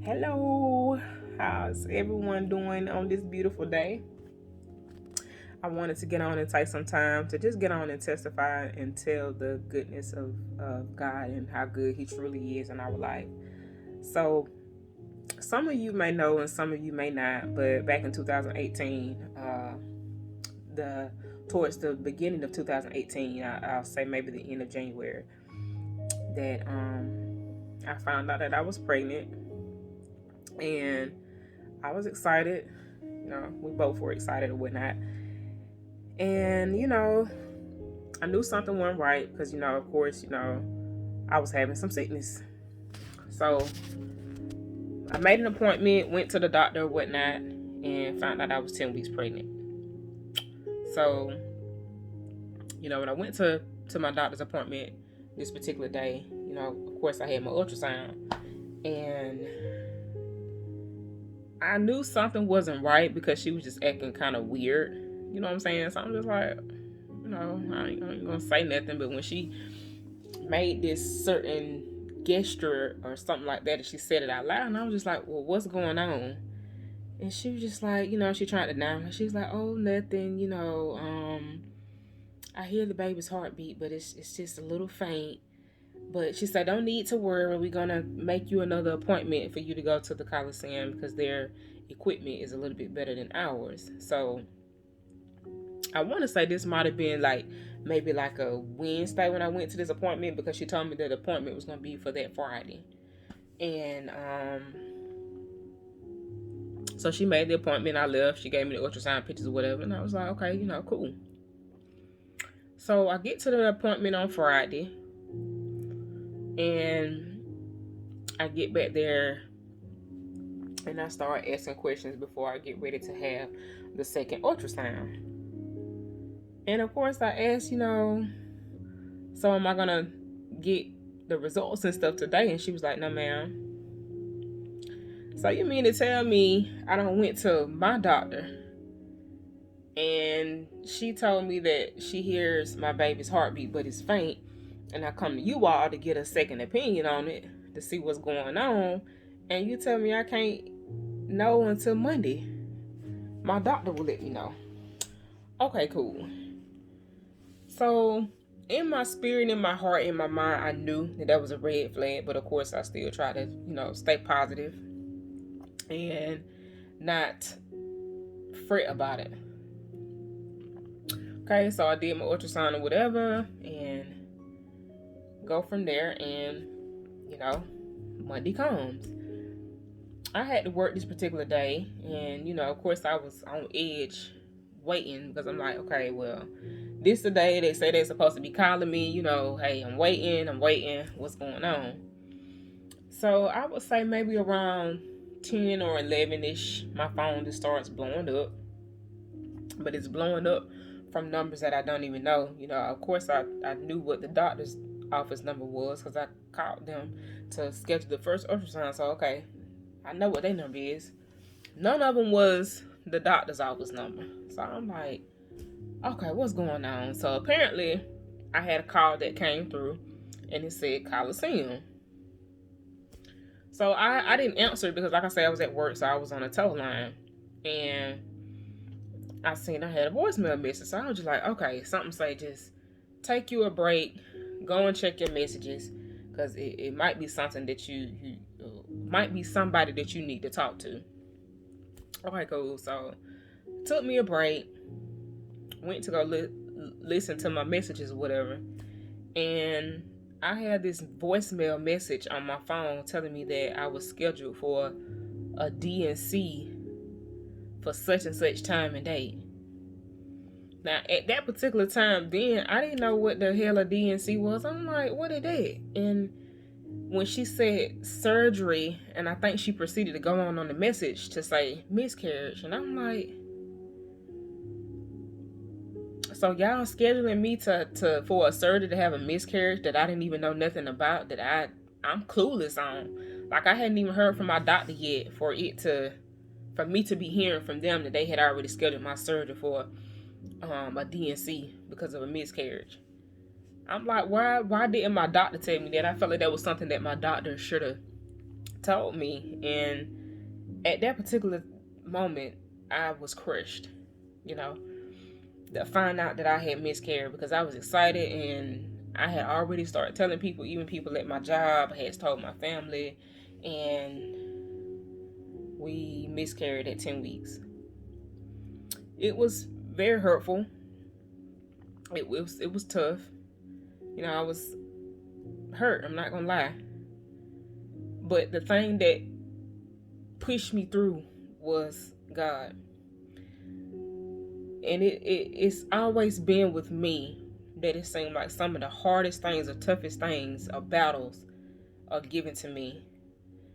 Hello, how's everyone doing on this beautiful day? I wanted to get on and take some time to just get on and testify and tell the goodness of God and how good He truly is in our life. So, some of you may know and some of you may not, but back in 2018, the towards the beginning of 2018, I'll say maybe the end of January, that I found out that I was pregnant, and I was excited. We both were excited or whatnot. And, I knew something wasn't right because, of course, I was having some sickness. So I made an appointment, went to the doctor or whatnot, and found out I was 10 weeks pregnant. So, when I went to my doctor's appointment this particular day, of course, I had my ultrasound. And I knew something wasn't right because she was just acting kind of weird. You know what I'm saying? So I'm just like, I ain't gonna say nothing. But when she made this certain gesture or something like that, and she said it out loud, and I was just like, well, what's going on? And she was just like, she tried to deny me. She's like, oh, nothing, I hear the baby's heartbeat, but it's just a little faint. But she said, don't need to worry. We're going to make you another appointment for you to go to the Coliseum because their equipment is a little bit better than ours. So I want to say this might have been maybe like a Wednesday when I went to this appointment, because she told me that the appointment was going to be for that Friday. And so she made the appointment. I left. She gave me the ultrasound pictures or whatever. And I was like, okay, cool. So I get to the appointment on Friday. And I get back there and I start asking questions before I get ready to have the second ultrasound. And of course I asked, so am I going to get the results and stuff today? And she was like, no, ma'am. So you mean to tell me I done went to my doctor and she told me that she hears my baby's heartbeat, but it's faint. And I come to you all to get a second opinion on it to see what's going on. And you tell me I can't know until Monday. My doctor will let me know. Okay, cool. So in my spirit, in my heart, in my mind, I knew that was a red flag. But of course, I still try to, stay positive and not fret about it. Okay, so I did my ultrasound or whatever and go from there. And Monday comes. I had to work this particular day, and of course I was on edge waiting because I'm like, okay, well, this the day they say they're supposed to be calling me, hey, I'm waiting, what's going on? So I would say maybe around 10 or 11-ish, my phone just starts blowing up. But it's blowing up from numbers that I don't even know. Of course I knew what the doctor's office number was because I called them to schedule the first ultrasound. So okay, I know what their number is. None of them was the doctor's office number. So I'm like, okay, what's going on? So apparently I had a call that came through and it said Coliseum. So I didn't answer because, like I said, I was at work, so I was on a tow line. And I seen I had a voicemail message. So I was just like, okay, something say just take you a break, go and check your messages, because it might be something that you might be somebody that you need to talk to. Okay, cool. So took me a break, went to go listen to my messages or whatever, and I had this voicemail message on my phone telling me that I was scheduled for a DNC for such and such time and date. Now, at that particular time, then, I didn't know what the hell a DNC was. I'm like, what is that? And when she said surgery, and I think she proceeded to go on the message to say miscarriage. And I'm like, so y'all scheduling me to for a surgery to have a miscarriage that I didn't even know nothing about, that I'm clueless on. Like, I hadn't even heard from my doctor yet for me to be hearing from them that they had already scheduled my surgery for a DNC because of a miscarriage. I'm like, why didn't my doctor tell me that? I felt like that was something that my doctor should have told me. And at that particular moment, I was crushed, you know, to find out that I had miscarried, because I was excited and I had already started telling people, even people at my job. I had told my family, and we miscarried at 10 weeks. It was very hurtful. It was tough. You know, I was hurt, I'm not gonna lie. But the thing that pushed me through was God. And it's always been with me that it seemed like some of the hardest things or toughest things or battles are given to me,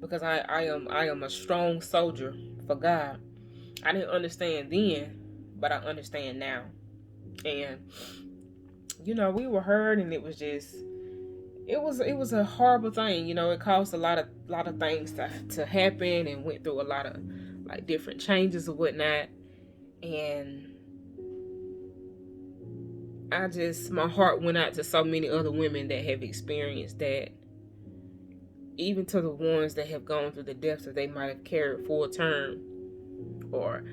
because I am a strong soldier for God. I didn't understand then, but I understand now. And you know, we were hurt, and it was a horrible thing. You know, it caused a lot of things to happen, and went through a lot of like different changes or whatnot. And my heart went out to so many other women that have experienced that, even to the ones that have gone through the depths that they might have carried full term, or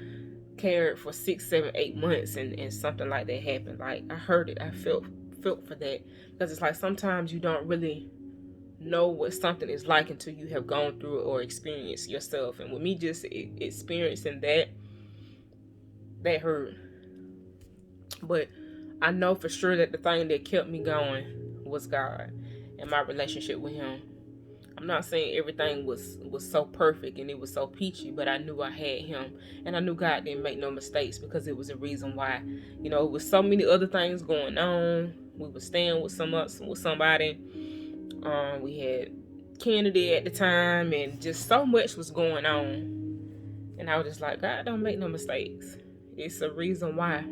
carried for 6, 7, 8 months, and something like that happened. Like, I heard it, I felt for that, because it's like sometimes you don't really know what something is like until you have gone through it or experienced yourself. And with me just experiencing that hurt. But I know for sure that the thing that kept me going was God and my relationship with Him. I'm not saying everything was so perfect and it was so peachy, but I knew I had Him, and I knew God didn't make no mistakes, because it was a reason why. You know, with so many other things going on, we were staying with somebody. We had Kennedy at the time, and just so much was going on, and I was just like, God don't make no mistakes. It's a reason why,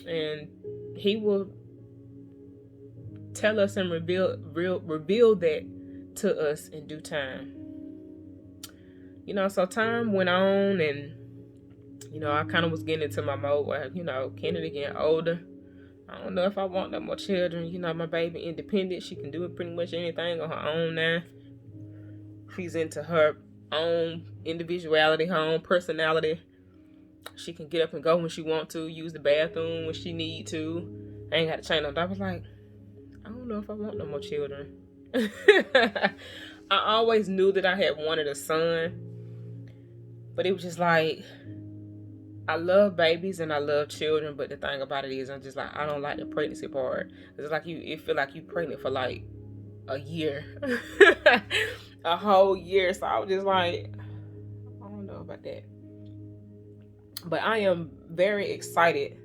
and He will tell us and reveal that to us in due time. You know, so time went on, and you know, I kind of was getting into my mode where, you know, Kennedy getting older. I don't know if I want no more children. You know, my baby independent. She can do pretty much anything on her own now. She's into her own individuality, her own personality. She can get up and go when she want to, use the bathroom when she need to. I ain't got to change no. I was like, I don't know if I want no more children. I always knew that I had wanted a son, but it was just like, I love babies and I love children, but the thing about it is, I'm just like, I don't like the pregnancy part. It's like it feel like you pregnant for like a year, a whole year. So I was just like, I don't know about that. But I am very excited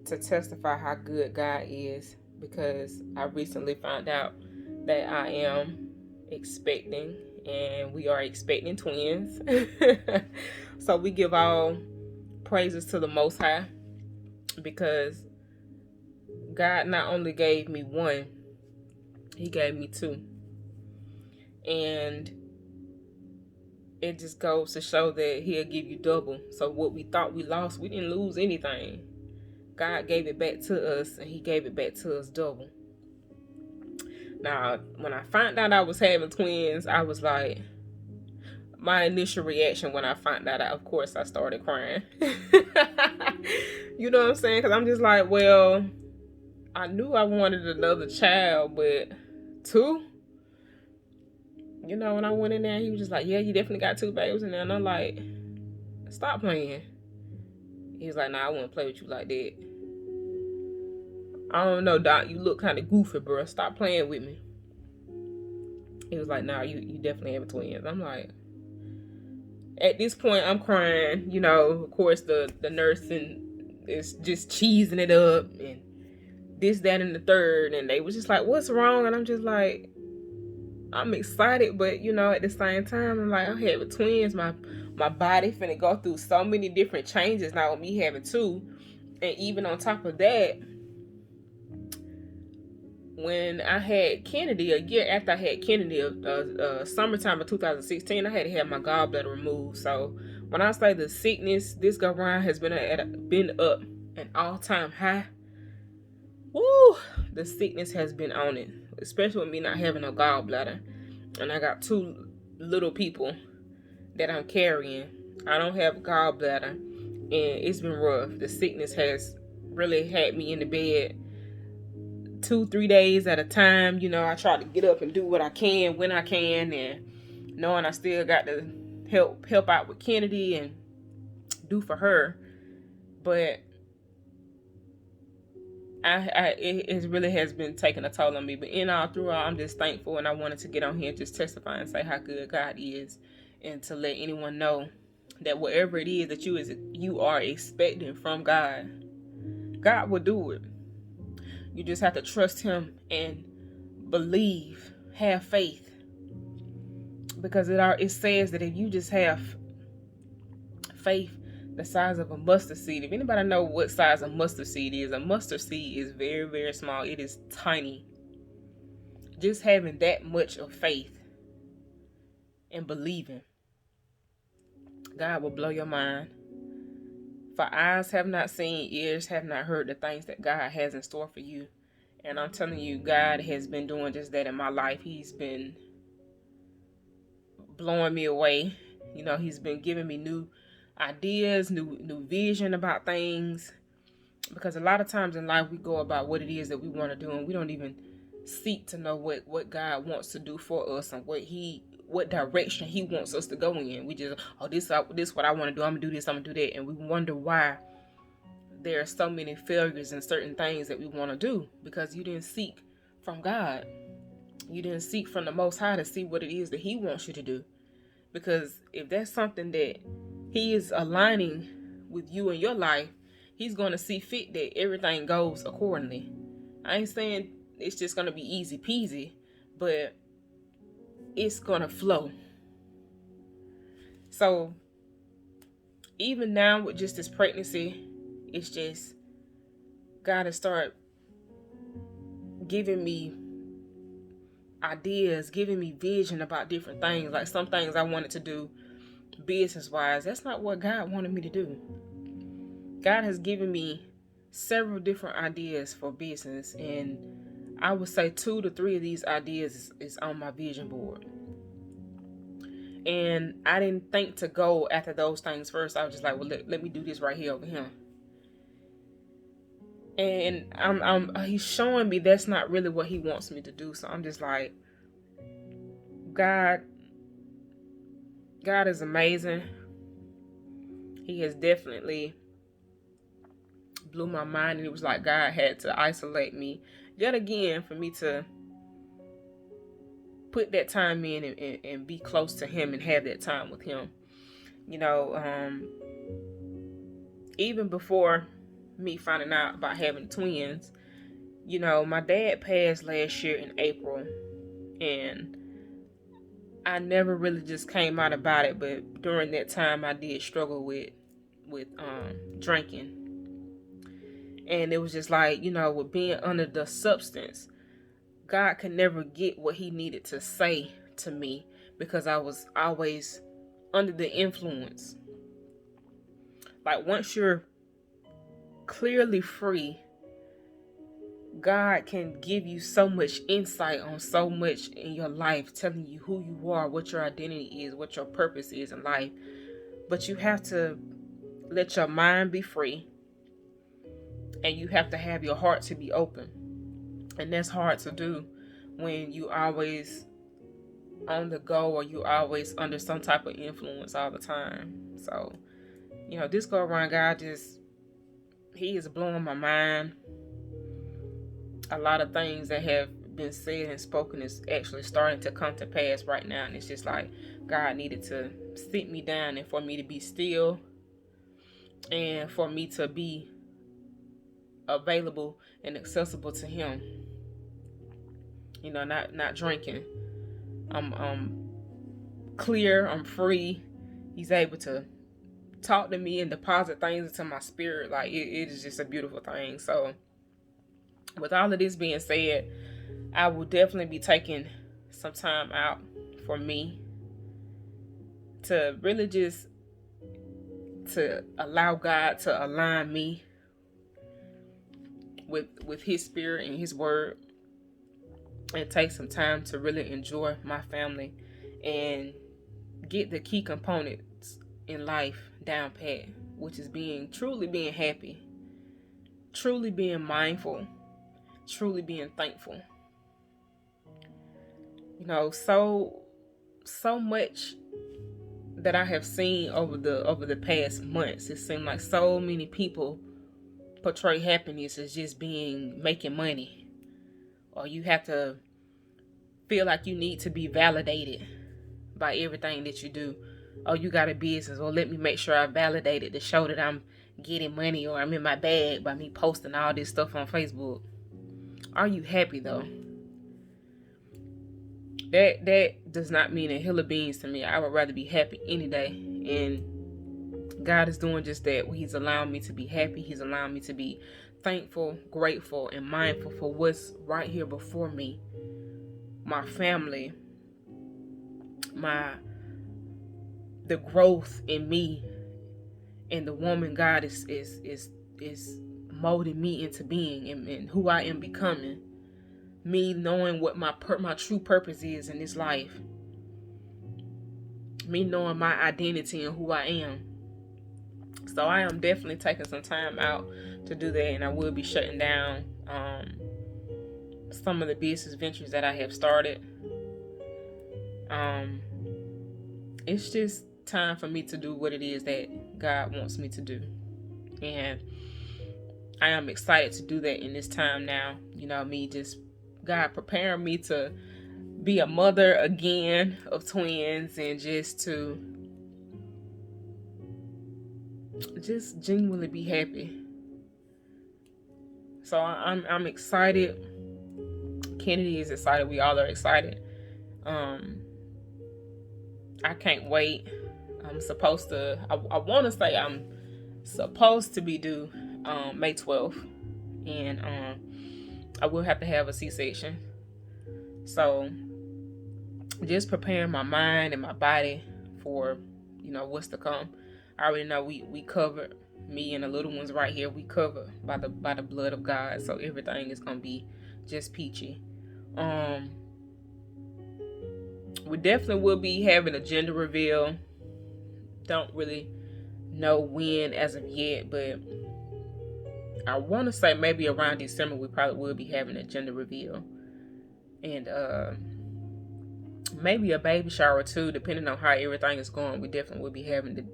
to testify how good God is, because I recently found out that I am expecting, and we are expecting twins. So we give all praises to the Most High, because God not only gave me one, He gave me two. And it just goes to show that He'll give you double. So what we thought we lost, we didn't lose anything. God gave it back to us, and He gave it back to us double. Now, when I found out I was having twins, I was like, my initial reaction when I found that out, of course, I started crying. You know what I'm saying? Because I'm just like, well, I knew I wanted another child, but two? You know, when I went in there, he was just like, yeah, you definitely got two babies in there. And I'm like, stop playing. He was like, nah, I wouldn't play with you like that. I don't know, Doc, you look kind of goofy, bro. Stop playing with me. He was like, nah, you definitely have twins. I'm like, at this point, I'm crying. You know, of course, the nurse is just cheesing it up and this, that, and the third. And they was just like, what's wrong? And I'm just like, I'm excited, but, you know, at the same time, I'm like, I'm having twins. My body finna go through so many different changes now with me having two. And even on top of that, when I had Kennedy, a year after I had Kennedy, summertime of 2016, I had to have my gallbladder removed. So when I say the sickness this go round has been up an all-time high, woo, the sickness has been on it, especially with me not having a gallbladder. and I got 2 little people that I'm carrying. I don't have gallbladder, and it's been rough. The sickness has really had me in the bed 2-3 days at a time. I try to get up and do what I can when I can, and knowing I still got to help out with Kennedy and do for her. But it really has been taking a toll on me. But throughout, I'm just thankful, and I wanted to get on here and just testify and say how good God is, and to let anyone know that whatever it is that you are expecting from God, God will do it. You just have to trust Him and believe, have faith, because it says that if you just have faith the size of a mustard seed. If anybody know what size a mustard seed is very, very small. It is tiny. Just having that much of faith and believing, God will blow your mind. For eyes have not seen, ears have not heard the things that God has in store for you. And I'm telling you, God has been doing just that in my life. He's been blowing me away. He's been giving me new ideas, new vision about things. Because a lot of times in life we go about what it is that we want to do, and we don't even seek to know what God wants to do for us and what direction He wants us to go in. We just, this what I want to do. I'm gonna do this. I'm gonna do that, and we wonder why there are so many failures in certain things that we want to do, because you didn't seek from God. You didn't seek from the Most High to see what it is that He wants you to do. Because if that's something that He is aligning with you in your life, He's going to see fit that everything goes accordingly. I ain't saying it's just going to be easy peasy, but it's going to flow. So even now with just this pregnancy, it's just God has started giving me ideas, giving me vision about different things. Like some things I wanted to do business-wise, that's not what God wanted me to do. God has given me several different ideas for business, and I would say 2 to 3 of these ideas is on my vision board. And I didn't think to go after those things first. I was just like, well, let me do this right here over here. And he's showing me that's not really what He wants me to do. So I'm just like, God is amazing. He has definitely blew my mind, and it was like God had to isolate me yet again for me to put that time in and be close to Him and have that time with Him. Even before me finding out about having twins, my dad passed last year in April, and I never really just came out about it, but during that time I did struggle with drinking. And it was just like, with being under the substance, God could never get what He needed to say to me, because I was always under the influence. Like once you're clearly free, God can give you so much insight on so much in your life, telling you who you are, what your identity is, what your purpose is in life. But you have to let your mind be free, and you have to have your heart to be open. And that's hard to do when you always on the go, or you always under some type of influence all the time. So, this go around, God He is blowing my mind. A lot of things that have been said and spoken is actually starting to come to pass right now. And it's just like God needed to sit me down, and for me to be still, and for me to be available and accessible to Him. Not drinking. I'm clear. I'm free. He's able to talk to me and deposit things into my spirit. Like it is just a beautiful thing. So with all of this being said, I will definitely be taking some time out for me to really just to allow God to align me with His spirit and His word, and take some time to really enjoy my family and get the key components in life down pat, which is truly being happy, truly being mindful, truly being thankful. So much that I have seen over the past months. It seemed like so many people portray happiness as just making money, or you have to feel like you need to be validated by everything that you do. Oh, you got a business, or let me make sure I validate it to show that I'm getting money or I'm in my bag by me posting all this stuff on Facebook. Are you happy though? That does not mean a hill of beans to me. I would rather be happy any day. And God is doing just that. He's allowing me to be happy. He's allowing me to be thankful, grateful, and mindful for what's right here before me. My family, the growth in me, and the woman God is molding me into being, and who I am becoming. Me knowing what my true purpose is in this life. Me knowing my identity and who I am. So I am definitely taking some time out to do that, and I will be shutting down some of the business ventures that I have started. It's just time for me to do what it is that God wants me to do, and I am excited to do that in this time now. God preparing me to be a mother again of twins, and just genuinely be happy. So I'm excited. Kennedy is excited. We all are excited. I can't wait. I want to say I'm supposed to be due May 12th, and I will have to have a C-section. So just preparing my mind and my body for what's to come. I already know we covered, me and the little ones right here, we covered by the blood of God. So everything is gonna be just peachy. We definitely will be having a gender reveal. Don't really know when as of yet, but I want to say maybe around December we probably will be having a gender reveal, and maybe a baby shower too, depending on how everything is going. We definitely will be having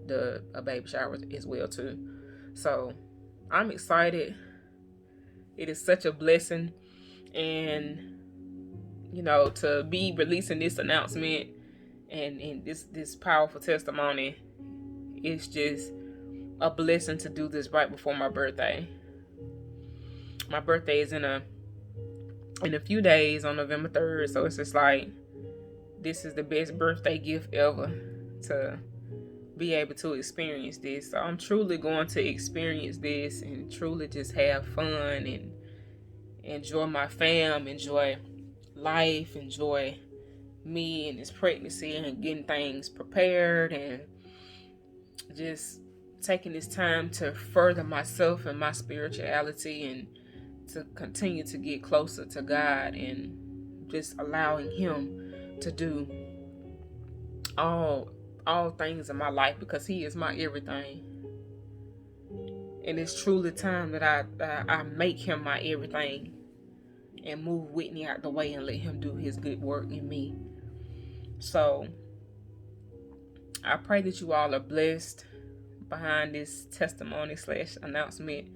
a baby shower as well too. So I'm excited. It is such a blessing, and to be releasing this announcement and this powerful testimony, it's just a blessing to do this right before my birthday. My birthday is in a few days, on November 3rd, so it's just like, this is the best birthday gift ever, to be able to experience this. So I'm truly going to experience this and truly just have fun and enjoy my fam, enjoy life, enjoy me and this pregnancy, and getting things prepared, and just taking this time to further myself and my spirituality, and to continue to get closer to God, and just allowing Him to do all things in my life, because He is my everything. And it's truly time that I make Him my everything, and move Whitney out the way and let Him do His good work in me. So I pray that you all are blessed behind this testimony / announcement.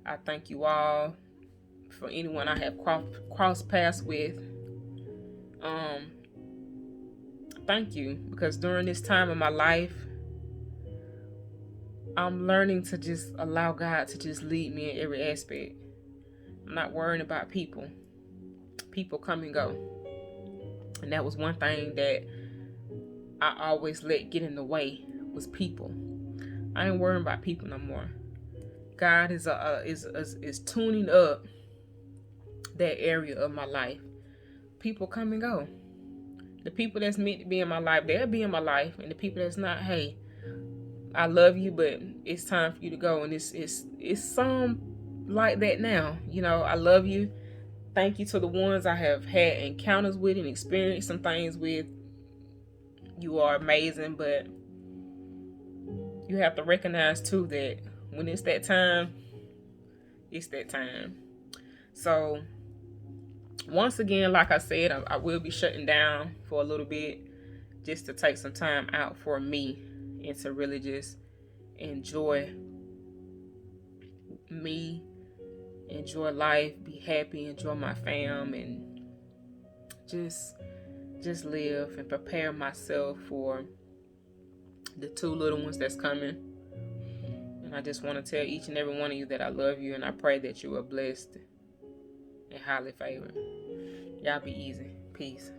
I thank you all. For anyone I have crossed paths with, thank you, because during this time of my life, I'm learning to just allow God to just lead me in every aspect. I'm not worrying about people. People come and go. And that was one thing that I always let get in the way, was people. I ain't worrying about people no more. God is tuning up that area of my life. People come and go. The people that's meant to be in my life, they'll be in my life, and the people that's not, hey, I love you, but it's time for you to go. And it's some like that now. I love you, Thank you to the ones I have had encounters with and experienced some things with. You are amazing, but you have to recognize too that when it's that time, it's that time. So once again, like I said, I will be shutting down for a little bit just to take some time out for me and to really just enjoy me, enjoy life, be happy, enjoy my fam, and just live and prepare myself for the 2 little ones that's coming. And I just want to tell each and every one of you that I love you, and I pray that you are blessed and highly favored. Y'all be easy. Peace.